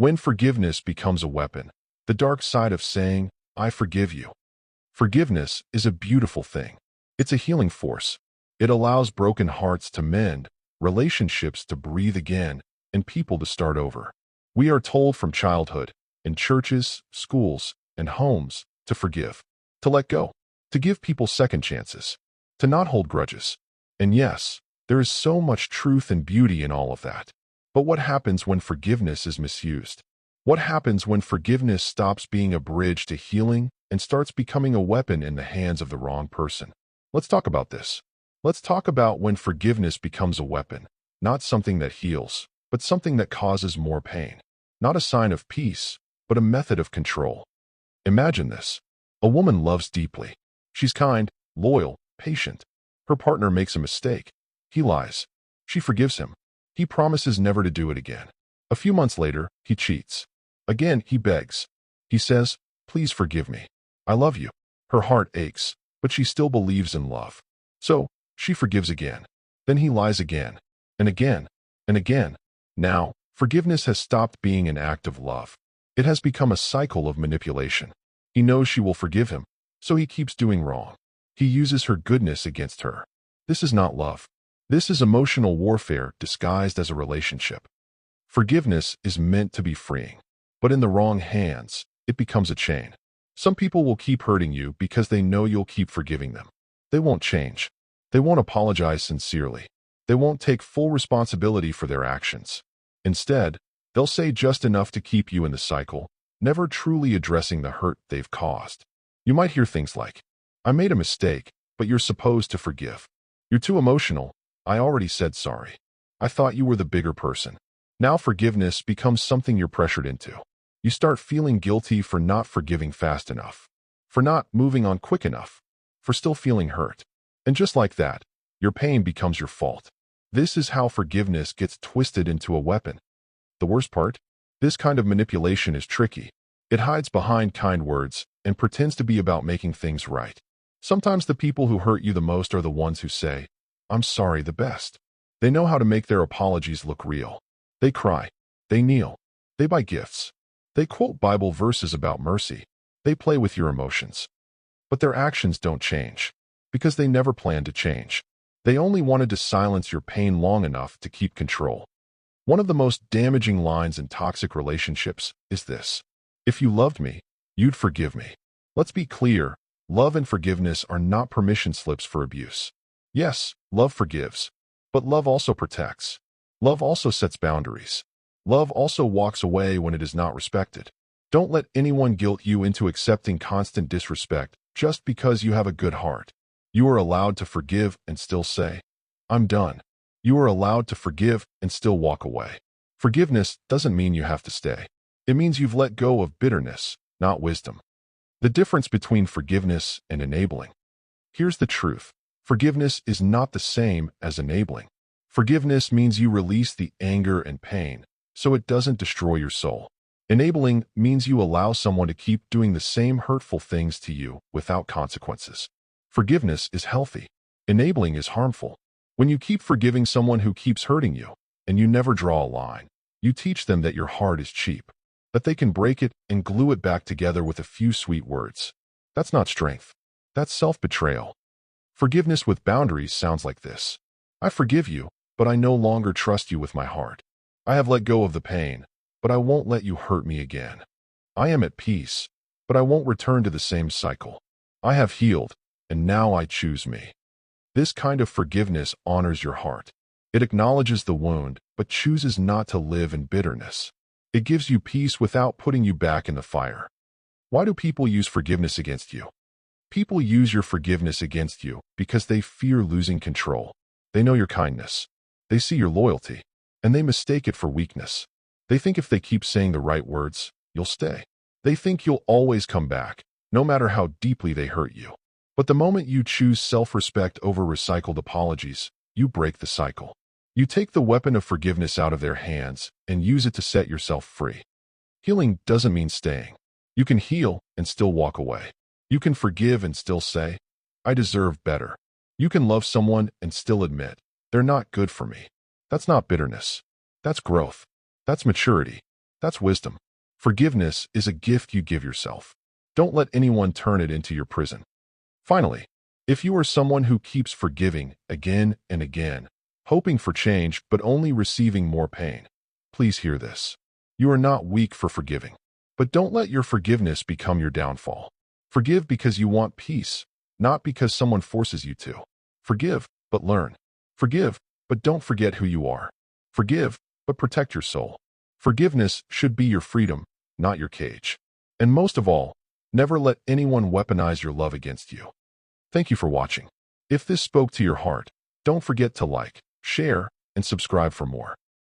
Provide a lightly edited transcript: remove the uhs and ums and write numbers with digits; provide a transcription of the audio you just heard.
When forgiveness becomes a weapon, the dark side of saying, I forgive you. Forgiveness is a beautiful thing. It's a healing force. It allows broken hearts to mend, relationships to breathe again, and people to start over. We are told from childhood, in churches, schools, and homes, to forgive, to let go, to give people second chances, to not hold grudges. And yes, there is so much truth and beauty in all of that. But what happens when forgiveness is misused? What happens when forgiveness stops being a bridge to healing and starts becoming a weapon in the hands of the wrong person? Let's talk about this. Let's talk about when forgiveness becomes a weapon, not something that heals, but something that causes more pain. Not a sign of peace, but a method of control. Imagine this. A woman loves deeply. She's kind, loyal, patient. Her partner makes a mistake. He lies. She forgives him. He promises never to do it again. A few months later, he cheats. Again, he begs. He says, please forgive me. I love you. Her heart aches, but she still believes in love. So, she forgives again. Then he lies again, and again, and again. Now, forgiveness has stopped being an act of love. It has become a cycle of manipulation. He knows she will forgive him, so he keeps doing wrong. He uses her goodness against her. This is not love. This is emotional warfare disguised as a relationship. Forgiveness is meant to be freeing, but in the wrong hands, it becomes a chain. Some people will keep hurting you because they know you'll keep forgiving them. They won't change. They won't apologize sincerely. They won't take full responsibility for their actions. Instead, they'll say just enough to keep you in the cycle, never truly addressing the hurt they've caused. You might hear things like, I made a mistake, but you're supposed to forgive. You're too emotional. I already said sorry. I thought you were the bigger person. Now forgiveness becomes something you're pressured into. You start feeling guilty for not forgiving fast enough, for not moving on quick enough, for still feeling hurt. And just like that, your pain becomes your fault. This is how forgiveness gets twisted into a weapon. The worst part? This kind of manipulation is tricky. It hides behind kind words and pretends to be about making things right. Sometimes the people who hurt you the most are the ones who say, I'm sorry the best. They know how to make their apologies look real. They cry. They kneel. They buy gifts. They quote Bible verses about mercy. They play with your emotions. But their actions don't change, because they never planned to change. They only wanted to silence your pain long enough to keep control. One of the most damaging lines in toxic relationships is this. If you loved me, you'd forgive me. Let's be clear, love and forgiveness are not permission slips for abuse. Yes, love forgives, but love also protects. Love also sets boundaries. Love also walks away when it is not respected. Don't let anyone guilt you into accepting constant disrespect just because you have a good heart. You are allowed to forgive and still say, I'm done. You are allowed to forgive and still walk away. Forgiveness doesn't mean you have to stay. It means you've let go of bitterness, not wisdom. The difference between forgiveness and enabling. Here's the truth. Forgiveness is not the same as enabling. Forgiveness means you release the anger and pain, so it doesn't destroy your soul. Enabling means you allow someone to keep doing the same hurtful things to you without consequences. Forgiveness is healthy. Enabling is harmful. When you keep forgiving someone who keeps hurting you, and you never draw a line, you teach them that your heart is cheap, that they can break it and glue it back together with a few sweet words. That's not strength. That's self-betrayal. Forgiveness with boundaries sounds like this. I forgive you, but I no longer trust you with my heart. I have let go of the pain, but I won't let you hurt me again. I am at peace, but I won't return to the same cycle. I have healed, and now I choose me. This kind of forgiveness honors your heart. It acknowledges the wound, but chooses not to live in bitterness. It gives you peace without putting you back in the fire. Why do people use forgiveness against you? People use your forgiveness against you because they fear losing control. They know your kindness. They see your loyalty, and they mistake it for weakness. They think if they keep saying the right words, you'll stay. They think you'll always come back, no matter how deeply they hurt you. But the moment you choose self-respect over recycled apologies, you break the cycle. You take the weapon of forgiveness out of their hands and use it to set yourself free. Healing doesn't mean staying. You can heal and still walk away. You can forgive and still say, I deserve better. You can love someone and still admit, they're not good for me. That's not bitterness. That's growth. That's maturity. That's wisdom. Forgiveness is a gift you give yourself. Don't let anyone turn it into your prison. Finally, if you are someone who keeps forgiving again and again, hoping for change but only receiving more pain, please hear this. You are not weak for forgiving. But don't let your forgiveness become your downfall. Forgive because you want peace, not because someone forces you to. Forgive, but learn. Forgive, but don't forget who you are. Forgive, but protect your soul. Forgiveness should be your freedom, not your cage. And most of all, never let anyone weaponize your love against you. Thank you for watching. If this spoke to your heart, don't forget to like, share, and subscribe for more.